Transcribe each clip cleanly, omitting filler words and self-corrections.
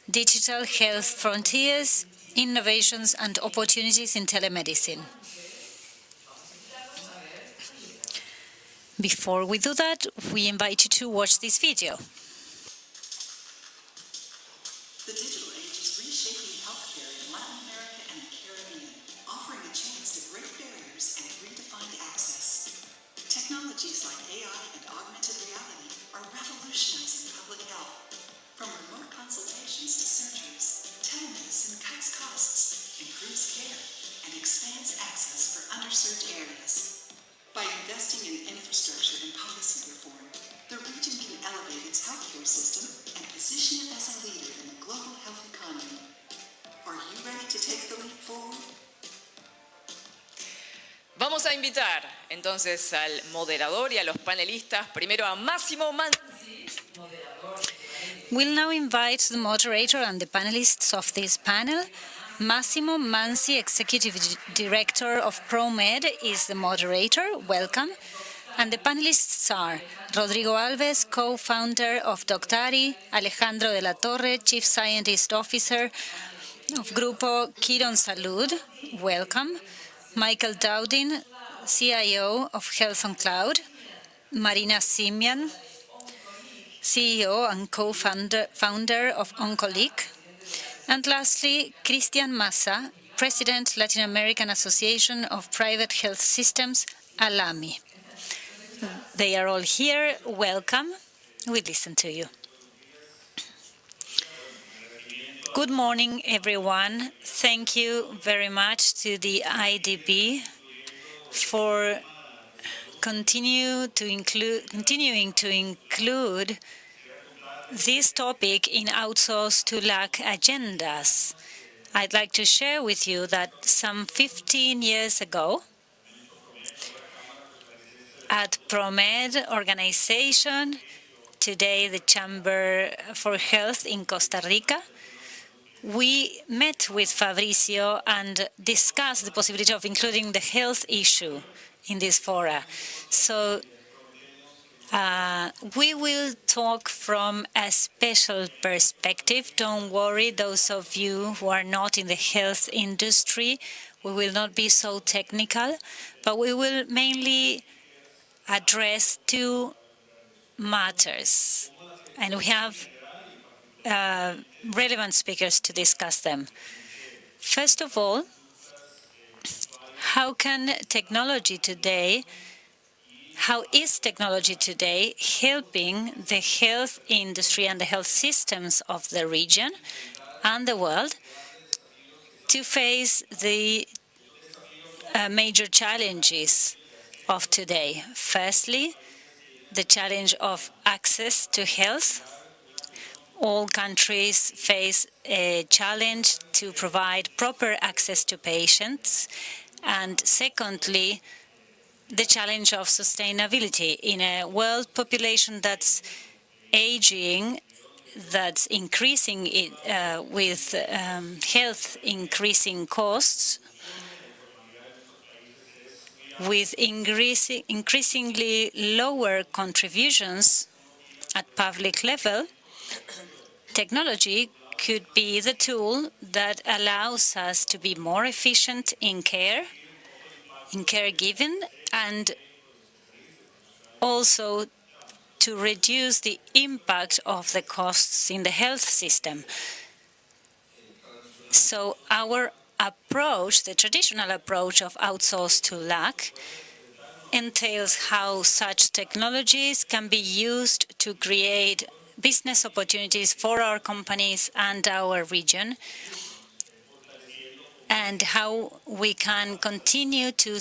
Digital Health Frontiers, Innovations and Opportunities in Telemedicine. Before we do that, we invite you to watch this video. The digital age is reshaping healthcare in Latin America and the Caribbean, offering a chance to break barriers and redefine access. Technologies like AI and augmented reality are revolutionizing public health. From remote consultations to surgeries, telemedicine cuts costs, improves care, and expands access for underserved areas. By investing in infrastructure and policy reform, the region can elevate its healthcare system and position it as a leader in the global health economy. Are you ready to take the leap forward? Vamos a invitar entonces al moderador y a los panelistas, primero a Massimo Manzi. We'll now invite the moderator and the panelists of this panel. Massimo Manzi, Executive Director of ProMed, is the moderator. Welcome. And the panelists are Rodrigo Alves, co-founder of Doctari, Alejandro de la Torre, Chief Scientist Officer of Grupo Quiron Salud. Welcome. Michael Dowding, CIO of Health on Cloud. Marina Simian, CEO and co-founder of Oncolic. And lastly, Cristian Massa, President, Latin American Association of Private Health Systems, ALAMI. They are all here. Welcome. We listen to you. Good morning, everyone. Thank you very much to the IDB for continuing to include this topic in outsource to lack agendas. I'd like to share with you that some 15 years ago, at ProMed organization, today the Chamber for Health in Costa Rica, we met with Fabricio and discussed the possibility of including the health issue in this fora. So we will talk from a special perspective. Don't worry, those of you who are not in the health industry, we will not be so technical, but we will mainly address two matters, and we have relevant speakers to discuss them. First of all, how is technology today helping the health industry and the health systems of the region and the world to face the major challenges of today? Firstly, the challenge of access to health. All countries face a challenge to provide proper access to patients. And secondly, the challenge of sustainability in a world population that's aging, that's increasing with health increasing costs, with increasingly lower contributions at public level. Technology could be the tool that allows us to be more efficient in caregiving, and also to reduce the impact of the costs in the health system. So our approach, the traditional approach of outsource to lack, entails how such technologies can be used to create business opportunities for our companies and our region, and how we can continue to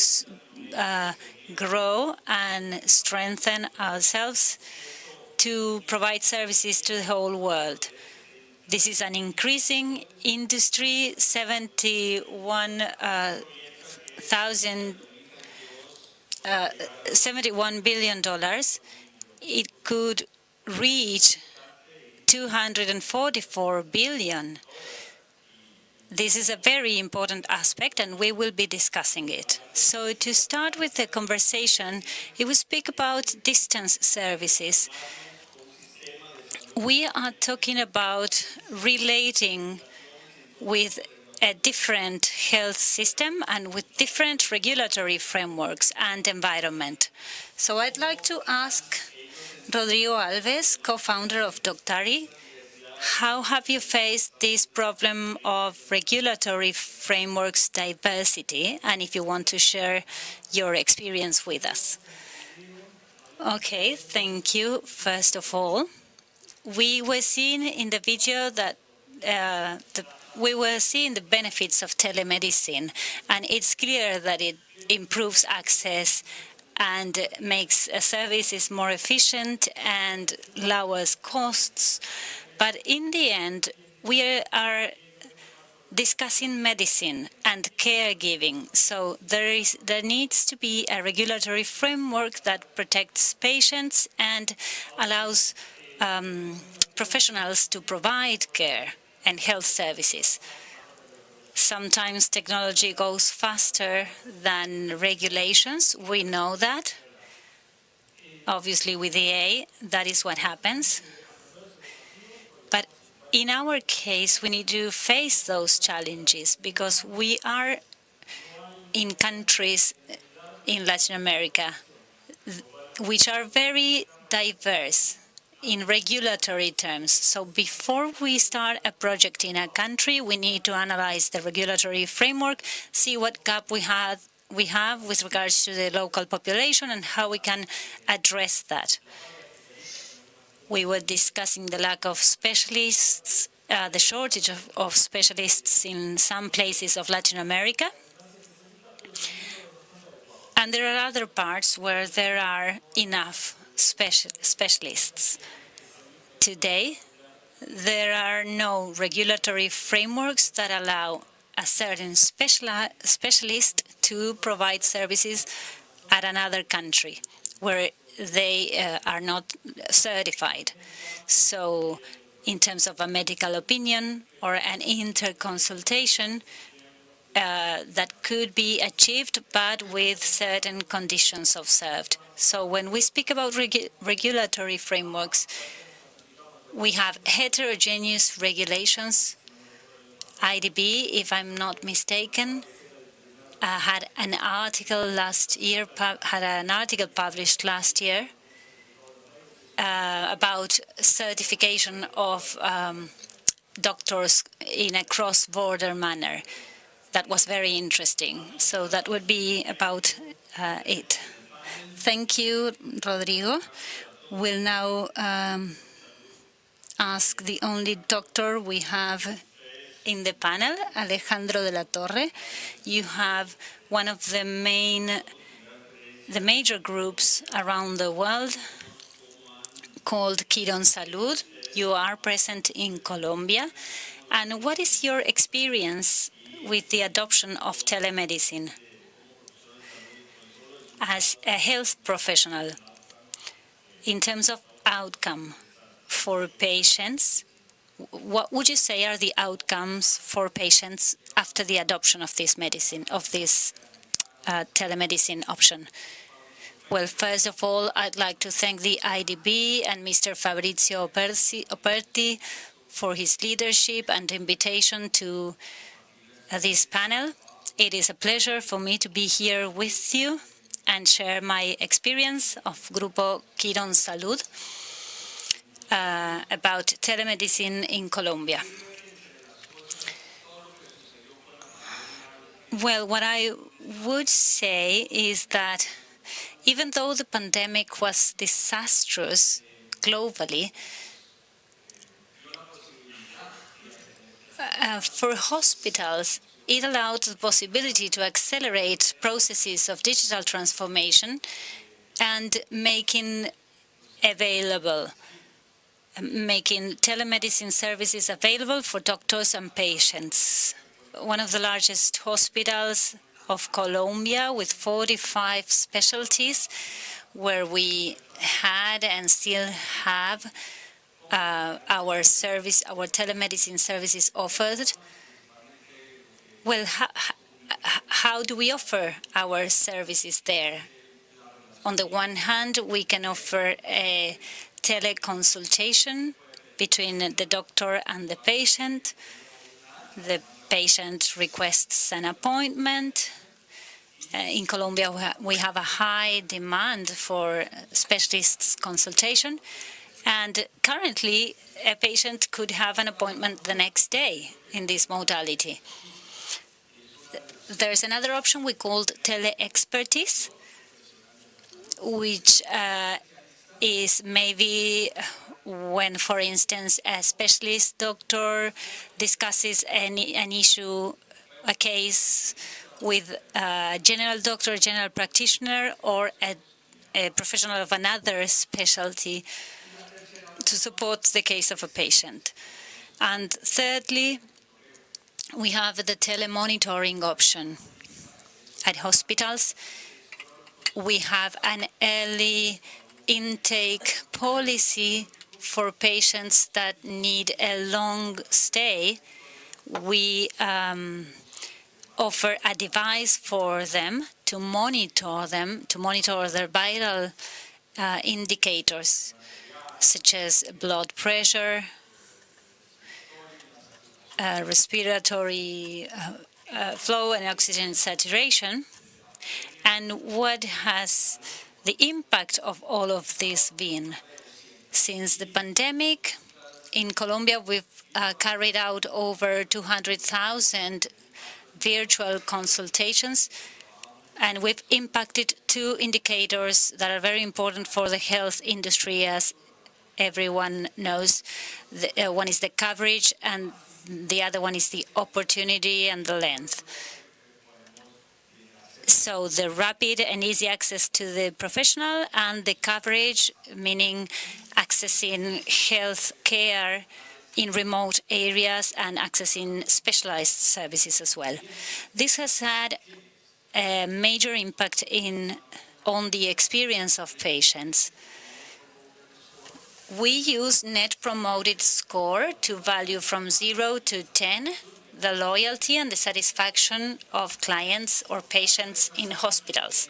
grow and strengthen ourselves to provide services to the whole world. This is an increasing industry, $71 billion. It could reach 244 billion. This is a very important aspect, and we will be discussing it. So to start with the conversation, we will speak about distance services. we are talking about relating with a different health system and with different regulatory frameworks and environment. So I'd like to ask Rodrigo Alves, co-founder of Doctari, how have you faced this problem of regulatory frameworks diversity, and if you want to share your experience with us? Okay, thank you. First of all, we were seeing in the video that we were seeing the benefits of telemedicine, and it's clear that it improves access and makes services more efficient and lowers costs. But in the end, we are discussing medicine and caregiving. So there needs to be a regulatory framework that protects patients and allows professionals to provide care and health services. Sometimes technology goes faster than regulations. We know that. Obviously, with AI, that is what happens. But in our case, we need to face those challenges because we are in countries in Latin America which are very diverse in regulatory terms. So before we start a project in a country, we need to analyze the regulatory framework, see what gap we have with regards to the local population and how we can address that. We were discussing the lack of specialists, the shortage of specialists in some places of Latin America. And there are other parts where there are enough specialists. Today, there are no regulatory frameworks that allow a certain specialist to provide services at another country where they are not certified. So in terms of a medical opinion or an interconsultation, that could be achieved, but with certain conditions observed. So when we speak about regulatory frameworks, we have heterogeneous regulations. IDB, if I'm not mistaken, had an article published last year about certification of doctors in a cross-border manner. That was very interesting. So that would be about it. Thank you, Rodrigo. We'll now ask the only doctor we have in the panel, Alejandro de la Torre. You have one of the major groups around the world called Quirón Salud. You are present in Colombia. And what is your experience with the adoption of telemedicine as a health professional in terms of outcome for patients? What would you say are the outcomes for patients after the adoption of this telemedicine option? Well, first of all, I'd like to thank the IDB and Mr. Fabrizio Operti for his leadership and invitation to this panel. It is a pleasure for me to be here with you and share my experience of Grupo Quirón Salud about telemedicine in Colombia. Well, what I would say is that even though the pandemic was disastrous globally, for hospitals, it allowed the possibility to accelerate processes of digital transformation and making telemedicine services available for doctors and patients. One of the largest hospitals of Colombia with 45 specialties, where we had and still have our telemedicine services offered. Well, how do we offer our services there? On the one hand, we can offer a teleconsultation between the doctor and the patient. The patient requests an appointment. In Colombia, we have a high demand for specialists' consultation, and currently a patient could have an appointment the next day in this modality. There's another option we called tele-expertise, which is maybe when, for instance, a specialist doctor discusses an issue, a case with a general doctor, general practitioner, or a professional of another specialty to support the case of a patient. And thirdly, we have the telemonitoring option. At hospitals, we have an early intake policy for patients that need a long stay. We offer a device for them, to monitor their vital indicators, such as blood pressure, respiratory flow and oxygen saturation. And what has the impact of all of this been? Since the pandemic, in Colombia, we've carried out over 200,000 virtual consultations, and we've impacted two indicators that are very important for the health industry, as everyone knows. One is the coverage, and the other one is the opportunity and the length. So the rapid and easy access to the professional, and the coverage, meaning accessing health care in remote areas and accessing specialized services as well. This has had a major impact on the experience of patients. We use Net Promoted Score to value from 0 to 10 the loyalty and the satisfaction of clients or patients in hospitals.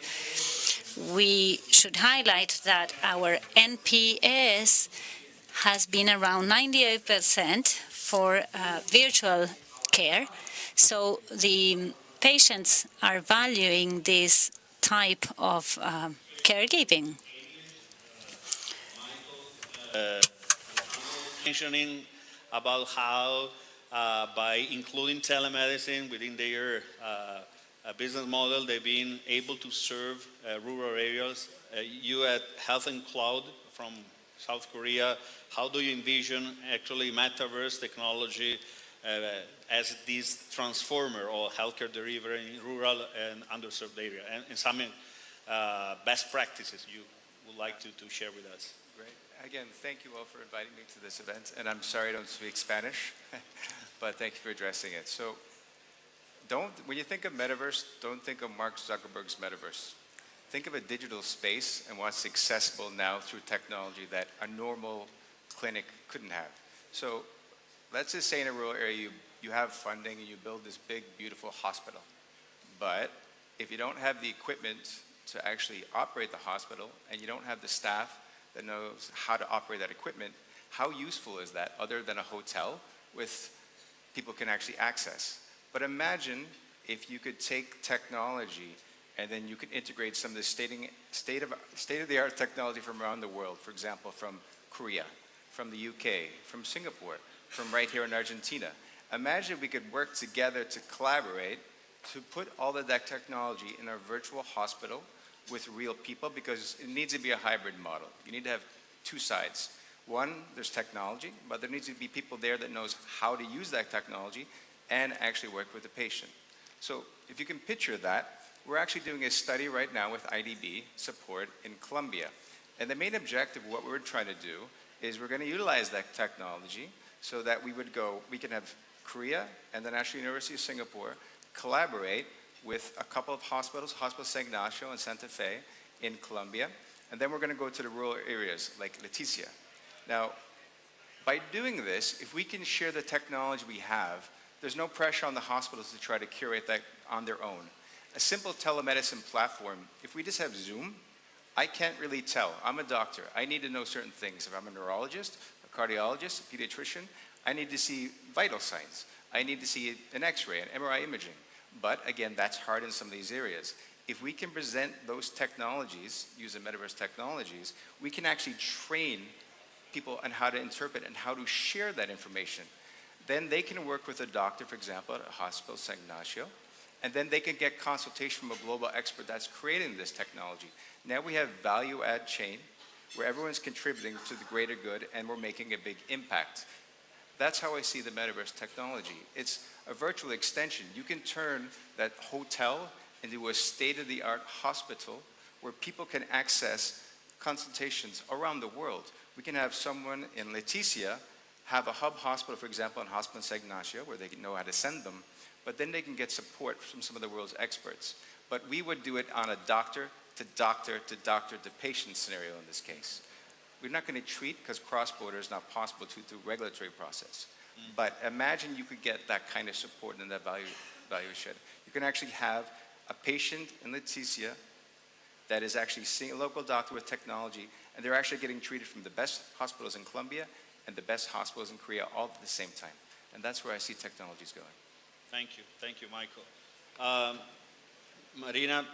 We should highlight that our NPS has been around 98% for virtual care, so the patients are valuing this type of caregiving. Mentioning about how by including telemedicine within their business model, they've been able to serve rural areas. You at Health and Cloud from South Korea, how do you envision actually metaverse technology as this transformer or healthcare delivery in rural and underserved area, and some best practices you would like to share with us? Great. Again, thank you all for inviting me to this event, and I'm sorry I don't speak Spanish, but thank you for addressing it. So when you think of metaverse, don't think of Mark Zuckerberg's metaverse. Think of a digital space and what's accessible now through technology that a normal clinic couldn't have. So let's just say in a rural area you have funding and you build this big, beautiful hospital. But if you don't have the equipment to actually operate the hospital, and you don't have the staff that knows how to operate that equipment, how useful is that other than a hotel with people can actually access? But imagine if you could take technology and then you could integrate some of the state-of-the-art technology from around the world, for example, from Korea, from the UK, from Singapore, from right here in Argentina. Imagine if we could work together to collaborate to put all of that technology in a virtual hospital with real people, because it needs to be a hybrid model. You need to have two sides. One, there's technology, but there needs to be people there that knows how to use that technology and actually work with the patient. So if you can picture that, we're actually doing a study right now with IDB support in Colombia. And the main objective of what we're trying to do is we're going to utilize that technology so that we can have Korea and the National University of Singapore collaborate with a couple of hospitals, Hospital San Ignacio and Santa Fe in Colombia. And then we're going to go to the rural areas like Leticia. Now, by doing this, if we can share the technology we have, there's no pressure on the hospitals to try to curate that on their own. A simple telemedicine platform, if we just have Zoom, I can't really tell. I'm a doctor. I need to know certain things. If I'm a neurologist, a cardiologist, a pediatrician, I need to see vital signs. I need to see an X-ray, an MRI imaging. But again, that's hard in some of these areas. If we can present those technologies, using metaverse technologies, we can actually train people on how to interpret and how to share that information. Then they can work with a doctor, for example, at a hospital, San Ignacio, and then they can get consultation from a global expert that's creating this technology. Now we have value-add chain where everyone's contributing to the greater good and we're making a big impact. That's how I see the metaverse technology. It's a virtual extension. You can turn that hotel into a state-of-the-art hospital where people can access consultations around the world. We can have someone in Leticia have a hub hospital, for example, in Hospital San Ignacio, where they can know how to send them, but then they can get support from some of the world's experts. But we would do it on a doctor to doctor to doctor to patient scenario in this case. We're not going to treat because cross-border is not possible through regulatory process. But imagine you could get that kind of support and that value shed. You can actually have a patient in Leticia that is actually seeing a local doctor with technology, and they're actually getting treated from the best hospitals in Colombia and the best hospitals in Korea all at the same time. And that's where I see technologies going. Thank you, Michael. Marina,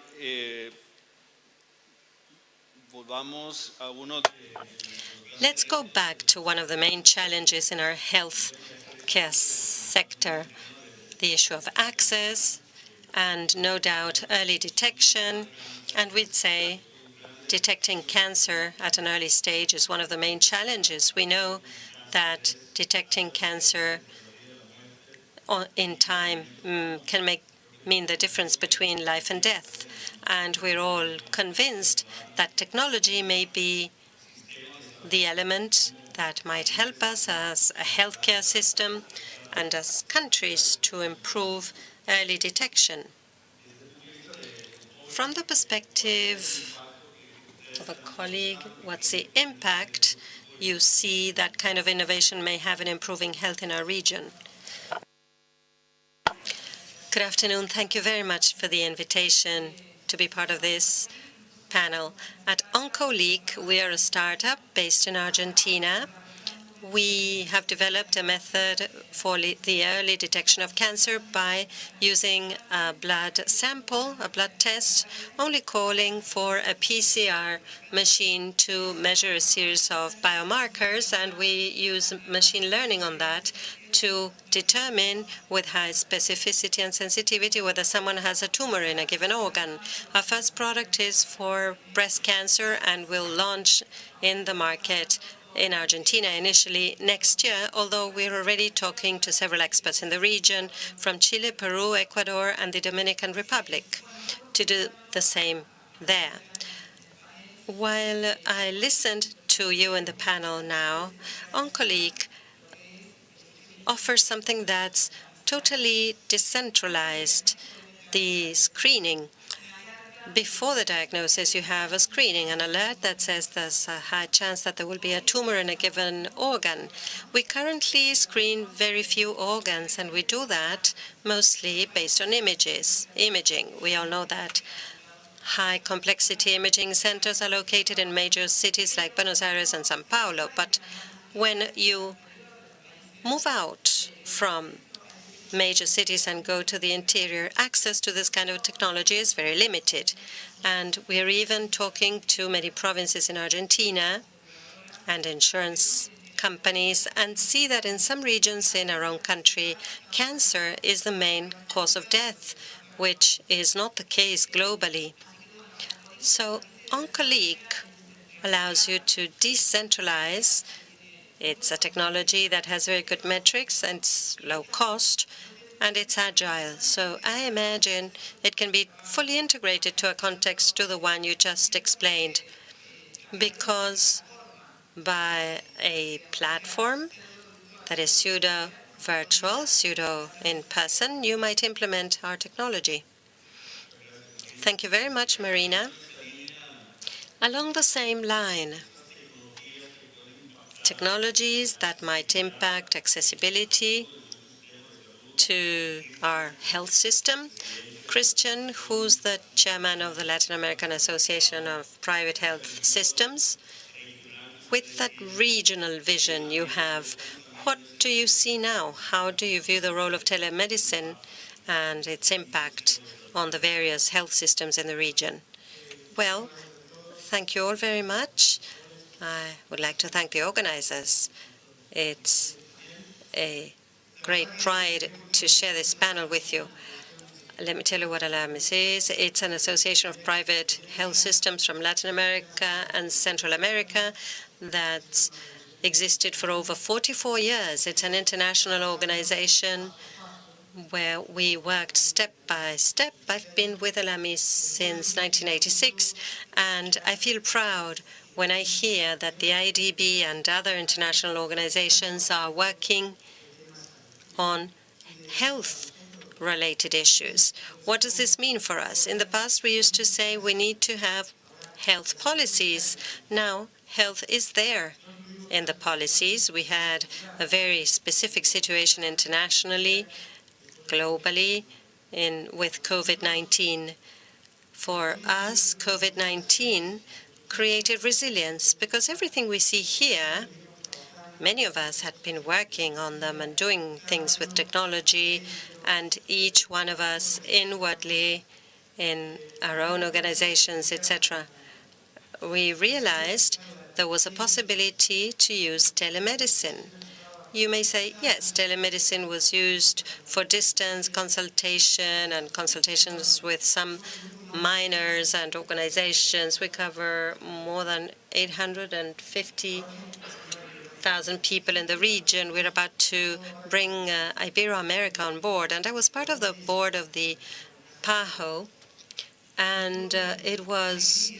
volvamos a uno de... Let's go back to one of the main challenges in our health care sector, the issue of access and no doubt early detection. And we'd say detecting cancer at an early stage is one of the main challenges. We know that detecting cancer in time can mean the difference between life and death. And we're all convinced that technology may be the element that might help us as a healthcare system and as countries to improve early detection. From the perspective of a colleague, what's the impact you see that kind of innovation may have in improving health in our region? Good afternoon. Thank you very much for the invitation to be part of this panel. At OncoLeak, we are a startup based in Argentina. We have developed a method for the early detection of cancer by using a blood sample, a blood test, only calling for a PCR machine to measure a series of biomarkers, and we use machine learning on that to determine with high specificity and sensitivity whether someone has a tumor in a given organ. Our first product is for breast cancer and will launch in the market in Argentina initially next year, although we're already talking to several experts in the region from Chile, Peru, Ecuador, and the Dominican Republic to do the same there. While I listened to you in the panel now, OncoLeak offers something that's totally decentralized, the screening. Before the diagnosis, you have a screening, an alert that says there's a high chance that there will be a tumor in a given organ. We currently screen very few organs, and we do that mostly based on imaging. We all know that high complexity imaging centers are located in major cities like Buenos Aires and São Paulo. But when you move out from major cities and go to the interior, access to this kind of technology is very limited. And we're even talking to many provinces in Argentina and insurance companies and see that in some regions in our own country, cancer is the main cause of death, which is not the case globally. So OncoLeak allows you to decentralize. It's a technology that has very good metrics and it's low cost, and it's agile. So I imagine it can be fully integrated to a context to the one you just explained, because by a platform that is pseudo-virtual, pseudo-in-person, you might implement our technology. Thank you very much, Marina. Along the same line, technologies that might impact accessibility to our health system. Christian, who's the chairman of the Latin American Association of Private Health Systems, With that regional vision you have, what do you see now? How do you view the role of telemedicine and its impact on the various health systems in the region? Well, thank you all very much. I would like to thank the organizers. It's a great pride to share this panel with you. Let me tell you what ALAMIS is. It's an association of private health systems from Latin America and Central America that's existed for over 44 years. It's an international organization where we worked step by step. I've been with ALAMIS since 1986, and I feel proud when I hear that the IDB and other international organizations are working on health-related issues. What does this mean for us? In the past, we used to say we need to have health policies. Now, health is there in the policies. We had a very specific situation internationally, globally, with COVID-19. For us, COVID-19 created resilience because everything we see here, many of us had been working on them and doing things with technology, and each one of us inwardly in our own organizations, etc. We realized there was a possibility to use telemedicine. You may say, yes, telemedicine was used for distance consultation and consultations with some minors and organizations. We cover more than 850,000 people in the region. We're about to bring Iberoamerica on board. And I was part of the board of the PAHO, and it was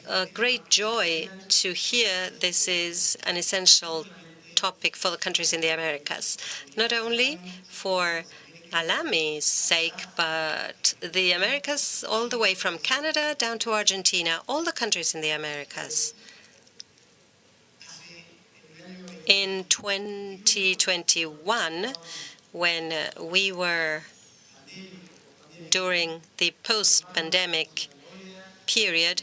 a great joy to hear this is an essential topic for the countries in the Americas, not only for ALAMI's sake, but the Americas all the way from Canada down to Argentina, all the countries in the Americas. In 2021, when we were during the post-pandemic period,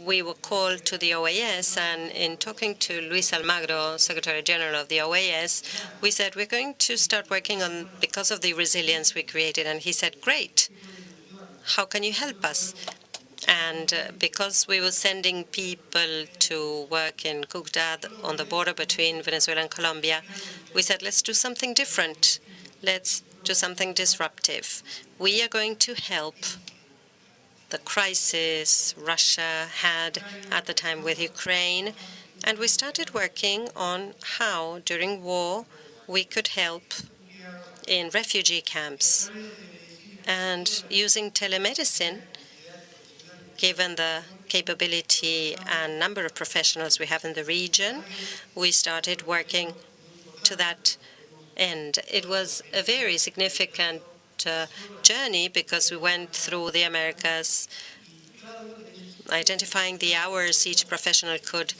we were called to the OAS, and in talking to Luis Almagro, Secretary General of the OAS, we said, we're going to start working on because of the resilience we created. And he said, great, how can you help us? And because we were sending people to work in Cúcuta on the border between Venezuela and Colombia, we said, let's do something different. Let's do something disruptive. We are going to help the crisis Russia had at the time with Ukraine, and we started working on how, during war, we could help in refugee camps. And using telemedicine, given the capability and number of professionals we have in the region, we started working to that end. It was a very significant journey because we went through the Americas, identifying the hours each professional could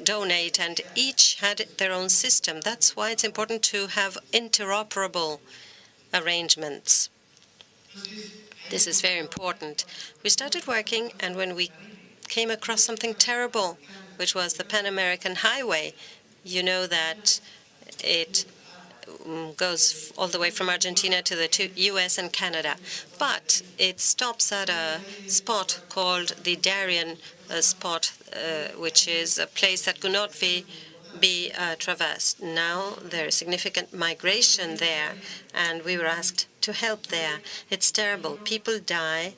donate, and each had their own system. That's why it's important to have interoperable arrangements. This is very important. We started working, and when we came across something terrible, which was the Pan American Highway, you know that it goes all the way from Argentina to the US and Canada. But it stops at a spot called the Darien spot, which is a place that could not be traversed. Now there is significant migration there, and we were asked to help there. It's terrible. People die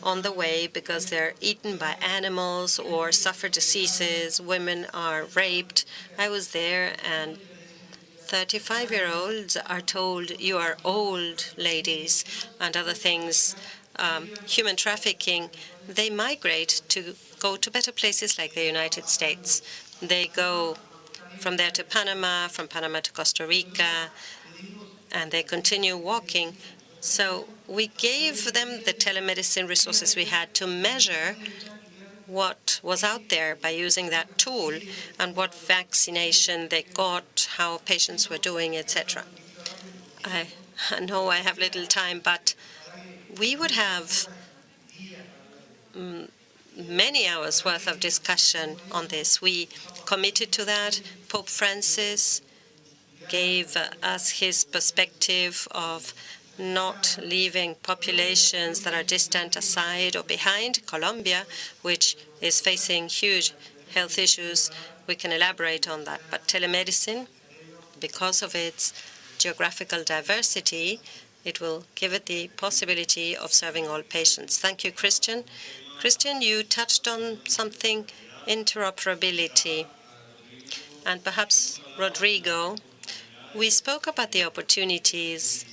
on the way because they're eaten by animals or suffer diseases. Women are raped. I was there, and 35-year-olds are told, you are old, ladies, and other things. Human trafficking, they migrate to go to better places like the United States. They go from there to Panama, from Panama to Costa Rica, and they continue walking. So we gave them the telemedicine resources we had to measure what was out there by using that tool and what vaccination they got, how patients were doing, etc. I know I have little time, but we would have many hours worth of discussion on this. We committed to that. Pope Francis gave us his perspective of not leaving populations that are distant aside or behind. Colombia, which is facing huge health issues, we can elaborate on that. But telemedicine, because of its geographical diversity, it will give it the possibility of serving all patients. Thank you, Christian. Christian, you touched on something, interoperability. And perhaps Rodrigo, we spoke about the opportunities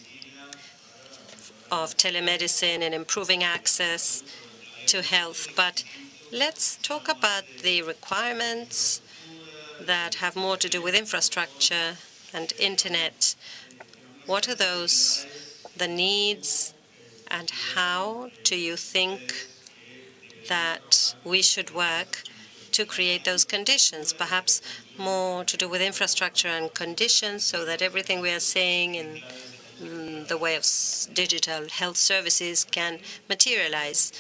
of telemedicine and improving access to health, but let's talk about the requirements that have more to do with infrastructure and internet. What are those, the needs, and how do you think that we should work to create those conditions? Perhaps more to do with infrastructure and conditions, so that everything we are saying in the way of digital health services can materialize.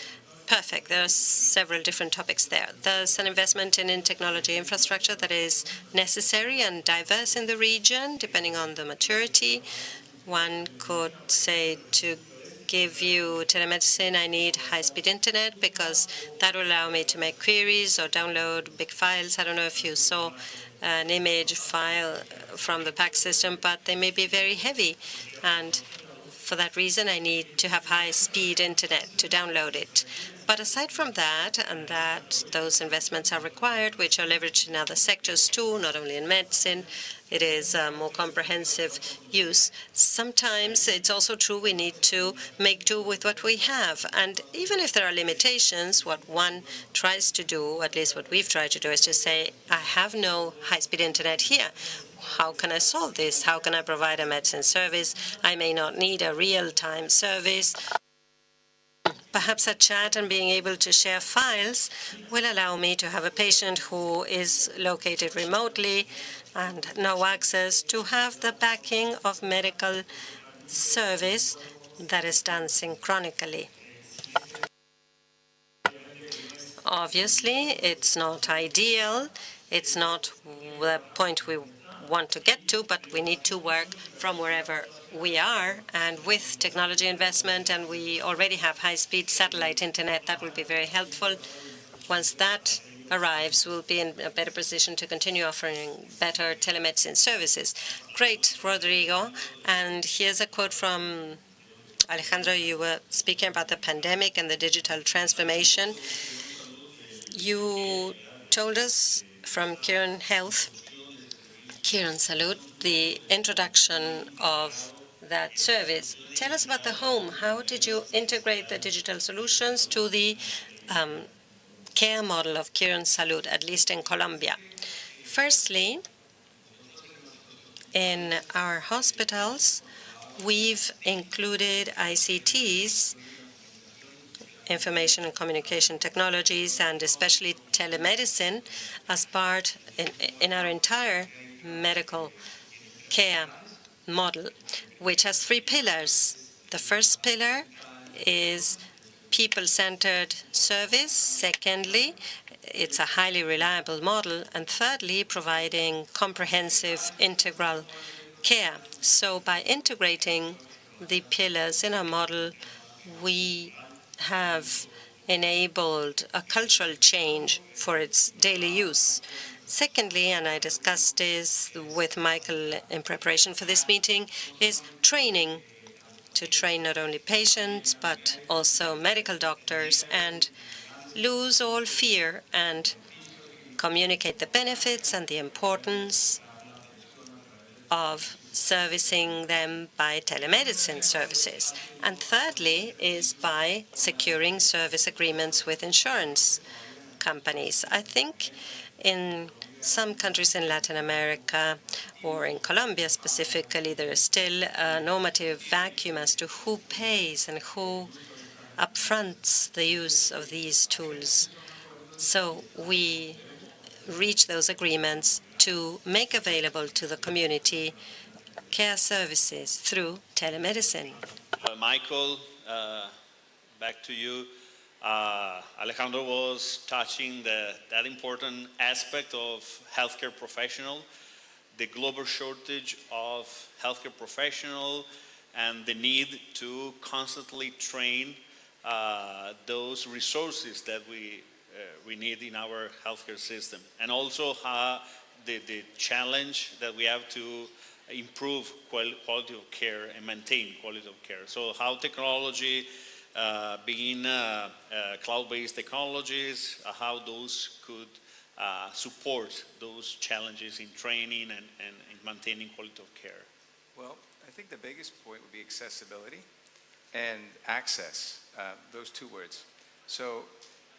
Perfect. There are several different topics there. There's an investment in technology infrastructure that is necessary and diverse in the region, depending on the maturity. One could say, to give you telemedicine, I need high-speed internet because that will allow me to make queries or download big files. I don't know if you saw an image file from the PAC system, but they may be very heavy. And for that reason, I need to have high-speed internet to download it. But aside from that, and that those investments are required, which are leveraged in other sectors too, not only in medicine, it is a more comprehensive use. Sometimes it's also true we need to make do with what we have. And even if there are limitations, what one tries to do, at least what we've tried to do, is to say, I have no high-speed internet here. How can I solve this? How can I provide a medicine service? I may not need a real-time service. Perhaps a chat and being able to share files will allow me to have a patient who is located remotely and no access to have the backing of medical service that is done synchronically. Obviously, it's not ideal. It's not the point we want to get to, but we need to work from wherever we are. And with technology investment, and we already have high-speed satellite internet, that will be very helpful. Once that arrives, we'll be in a better position to continue offering better telemedicine services. Great, Rodrigo. And here's a quote from Alejandro. You were speaking about the pandemic and the digital transformation. You told us from Kiran Salud, the introduction of that service. Tell us about the home. How did you integrate the digital solutions to the care model of Kiran Salud, at least in Colombia? Firstly, in our hospitals, we've included ICTs, information and communication technologies, and especially telemedicine as part in our entire medical care model, which has 3 pillars. The first pillar is people-centered service. Secondly, it's a highly reliable model. And thirdly, providing comprehensive integral care. So by integrating the pillars in our model, we have enabled a cultural change for its daily use. Secondly, and I discussed this with Michael in preparation for this meeting, is training, to train not only patients but also medical doctors and lose all fear and communicate the benefits and the importance of servicing them by telemedicine services. And thirdly is by securing service agreements with insurance companies. I think in some countries in Latin America, or in Colombia specifically, there is still a normative vacuum as to who pays and who upfronts the use of these tools. So we reach those agreements to make available to the community care services through telemedicine. Michael, back to you. Alejandro was touching that important aspect of healthcare professional, the global shortage of healthcare professional, and the need to constantly train those resources that we need in our healthcare system, and also the challenge that we have to improve quality of care and maintain quality of care. So how technology, being cloud-based technologies, how those could support those challenges in training and in maintaining quality of care. Well, I think the biggest point would be accessibility and access, those two words. So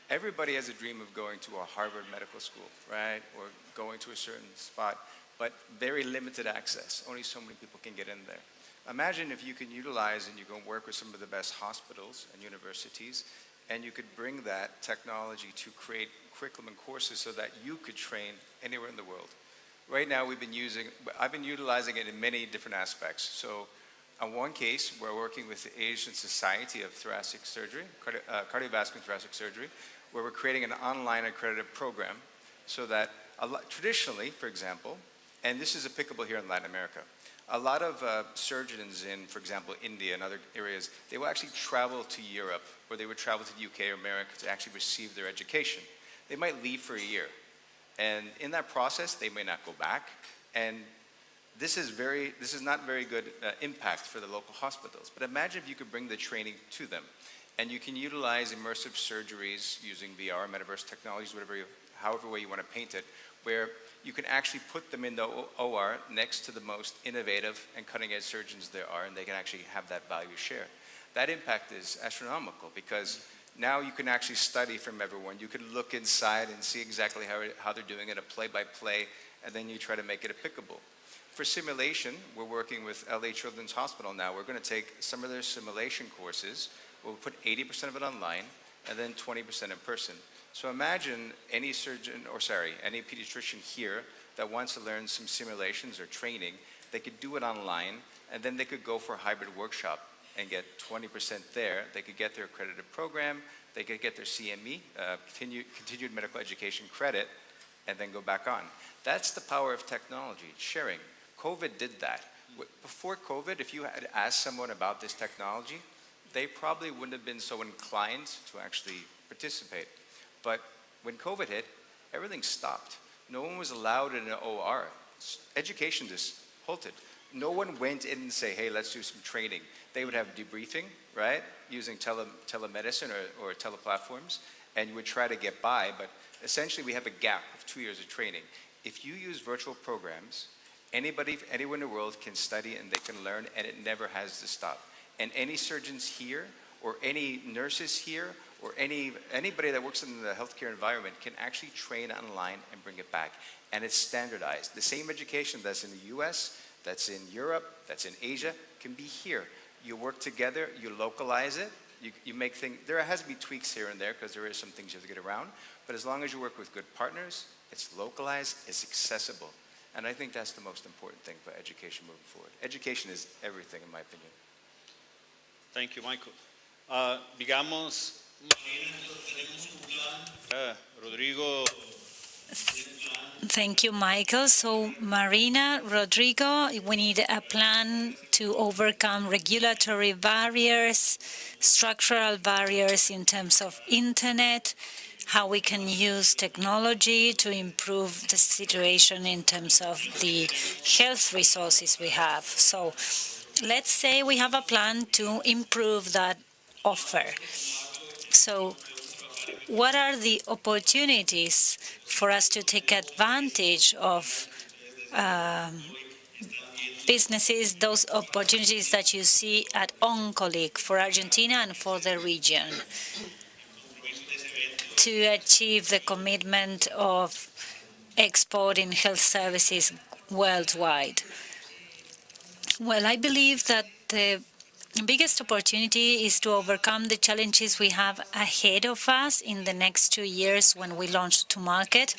everybody has a dream of going to a Harvard medical school, right? Or going to a certain spot, but very limited access. Only so many people can get in there. Imagine if you can utilize and you can work with some of the best hospitals and universities, and you could bring that technology to create curriculum and courses so that you could train anywhere in the world. Right now, I've been utilizing it in many different aspects. So on one case, we're working with the Asian Society of Thoracic Surgery, Cardiovascular and Thoracic Surgery, where we're creating an online accredited program so that traditionally, for example, and this is applicable here in Latin America, a lot of surgeons in, for example, India and other areas, they will actually travel to Europe, or they would travel to the UK or America to actually receive their education. They might leave for a year. And in that process, they may not go back. And this is not very good impact for the local hospitals. But imagine if you could bring the training to them. And you can utilize immersive surgeries using VR, metaverse technologies, however way you want to paint it, where you can actually put them in the OR next to the most innovative and cutting-edge surgeons there are, and they can actually have that value share. That impact is astronomical because now you can actually study from everyone. You can look inside and see exactly how they're doing it, a play-by-play, and then you try to make it applicable. For simulation, we're working with LA Children's Hospital now. We're going to take some of their simulation courses. We'll put 80% of it online and then 20% in person. So imagine any any pediatrician here that wants to learn some simulations or training, they could do it online, and then they could go for a hybrid workshop and get 20% there. They could get their accredited program, they could get their CME, continued medical education credit, and then go back on. That's the power of technology, sharing. COVID did that. Before COVID, if you had asked someone about this technology, they probably wouldn't have been so inclined to actually participate. But when COVID hit, everything stopped. No one was allowed in an OR. Education just halted. No one went in and say, hey, let's do some training. They would have debriefing, right, using telemedicine or teleplatforms, and you would try to get by, but essentially we have a gap of 2 years of training. If you use virtual programs, anyone in the world can study and they can learn, and it never has to stop. And any surgeons here, or any nurses here, or anybody that works in the healthcare environment can actually train online and bring it back. And it's standardized. The same education that's in the US, that's in Europe, that's in Asia, can be here. You work together, you localize it, you make things, there has to be tweaks here and there because there is some things you have to get around, but as long as you work with good partners, it's localized, it's accessible. And I think that's the most important thing for education moving forward. Education is everything, in my opinion. Thank you, Michael. Digamos, Rodrigo. Thank you, Michael. So, Marina, Rodrigo, we need a plan to overcome regulatory barriers, structural barriers in terms of internet, how we can use technology to improve the situation in terms of the health resources we have. So, let's say we have a plan to improve that offer. So, what are the opportunities for us to take advantage of businesses, those opportunities that you see at OncoLeak for Argentina and for the region to achieve the commitment of exporting health services worldwide? Well, I believe that the biggest opportunity is to overcome the challenges we have ahead of us in the next 2 years when we launch to market.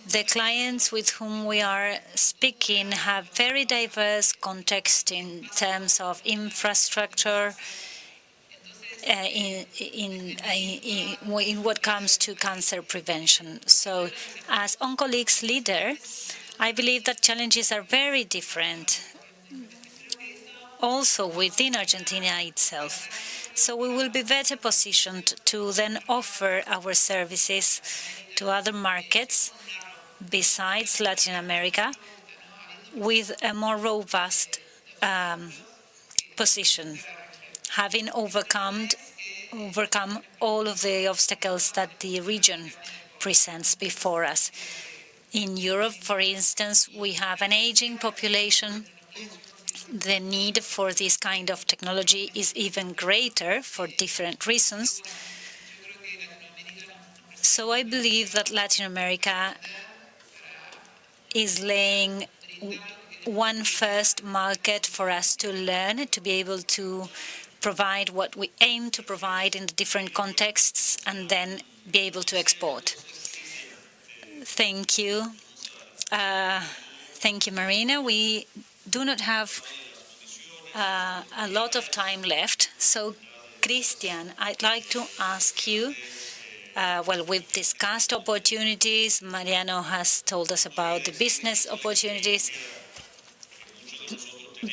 The clients with whom we are speaking have very diverse context in terms of infrastructure, in what comes to cancer prevention. So, as OncoLeaks leader, I believe that challenges are very different, also within Argentina itself. So we will be better positioned to then offer our services to other markets besides Latin America with a more robust position, having overcome all of the obstacles that the region presents before us. In Europe, for instance, we have an aging population. The need for this kind of technology is even greater for different reasons. So I believe that Latin America is laying one first market for us to learn, to be able to provide what we aim to provide in the different contexts and then be able to export. Thank you. Thank you, Marina. We do not have a lot of time left. So, Christian, I'd like to ask you, well, we've discussed opportunities. Mariano has told us about the business opportunities.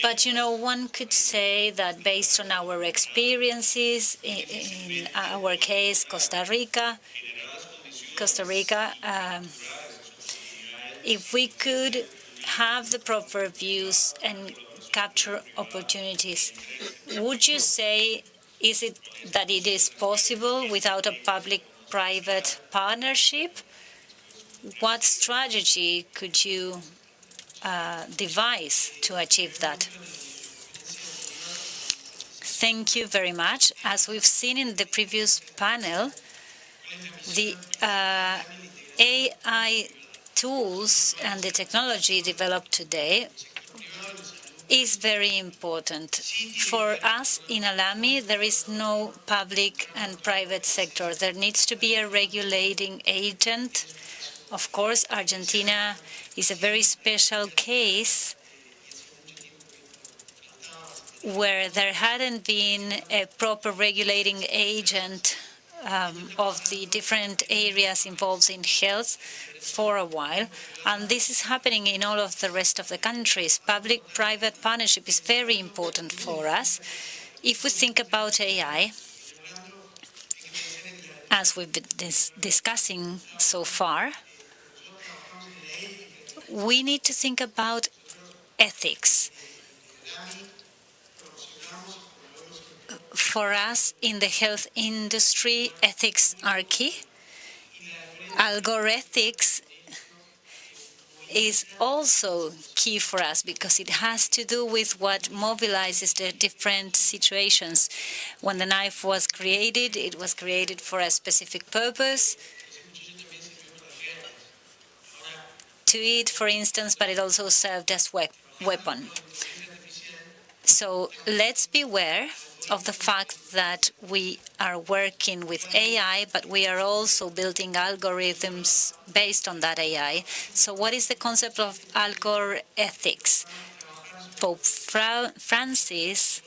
But, one could say that based on our experiences, in our case, Costa Rica, if we could have the proper views and capture opportunities, would you say, is it that it is possible without a public-private partnership? What strategy could you devise to achieve that? Thank you very much. As we've seen in the previous panel, the AI tools and the technology developed today is very important. For us in Alami, there is no public and private sector. There needs to be a regulating agent. Of course, Argentina is a very special case where there hadn't been a proper regulating agent of the different areas involved in health for a while, and this is happening in all of the rest of the countries. Public-private partnership is very important for us. If we think about AI, as we've been discussing so far, we need to think about ethics. For us in the health industry, ethics are key. Algorithmics is also key for us because it has to do with what mobilizes the different situations. When the knife was created, it was created for a specific purpose. To eat, for instance, but it also served as weapon. So let's beware of the fact that we are working with AI, but we are also building algorithms based on that AI. So what is the concept of algorithmics? Pope Francis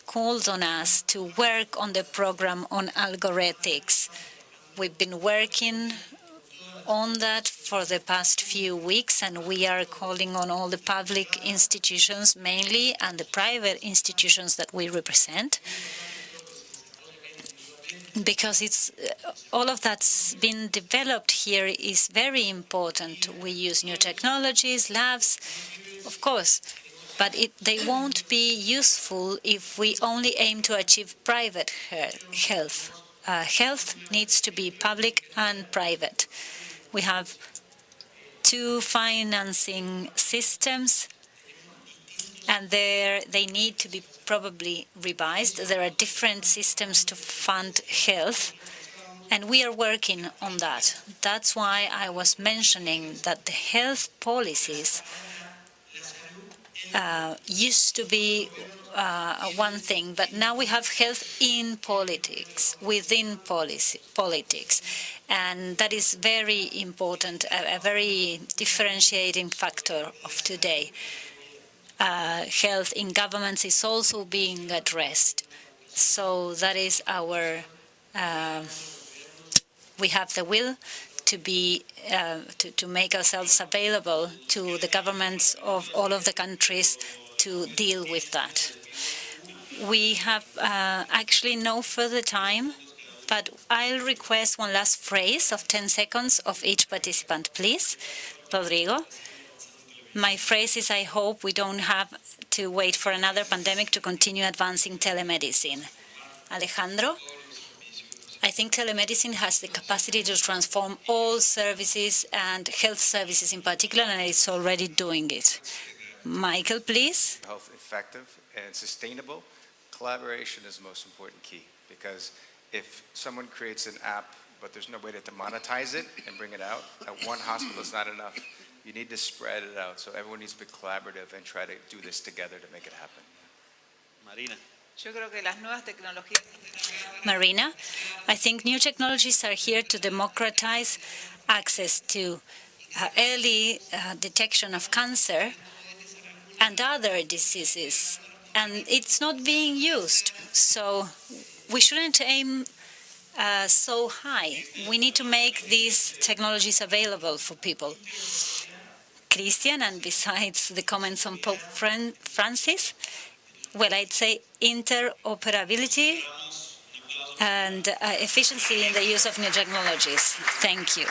called on us to work on the program on algorithmics. We've been working on that for the past few weeks, and we are calling on all the public institutions mainly and the private institutions that we represent, because it's all of that's been developed here is very important. We use new technologies, labs, of course, but they won't be useful if we only aim to achieve private health. Health needs to be public and private. We have two financing systems, and they need to be probably revised. There are different systems to fund health, and we are working on that. That's why I was mentioning that the health policies used to be one thing, but now we have health in politics, within politics, and that is very important, a very differentiating factor of today. Health in governments is also being addressed. So that is our, we have the will to be, to make ourselves available to the governments of all of the countries to deal with that. We have actually no further time, but I'll request one last phrase of 10 seconds of each participant, please. Rodrigo. My phrase is, I hope we don't have to wait for another pandemic to continue advancing telemedicine. Alejandro, I think telemedicine has the capacity to transform all services and health services in particular, and it's already doing it. Michael, please. Health effective and sustainable, collaboration is the most important key, because if someone creates an app but there's no way to monetize it and bring it out, at one hospital is not enough. You need to spread it out, so everyone needs to be collaborative and try to do this together to make it happen. Marina. Yo creo que las nuevas tecnologías. Marina, I think new technologies are here to democratize access to early detection of cancer and other diseases, and it's not being used. So we shouldn't aim so high. We need to make these technologies available for people. Christian, and besides the comments on Pope Francis, well, I'd say interoperability and efficiency in the use of new technologies. Thank you.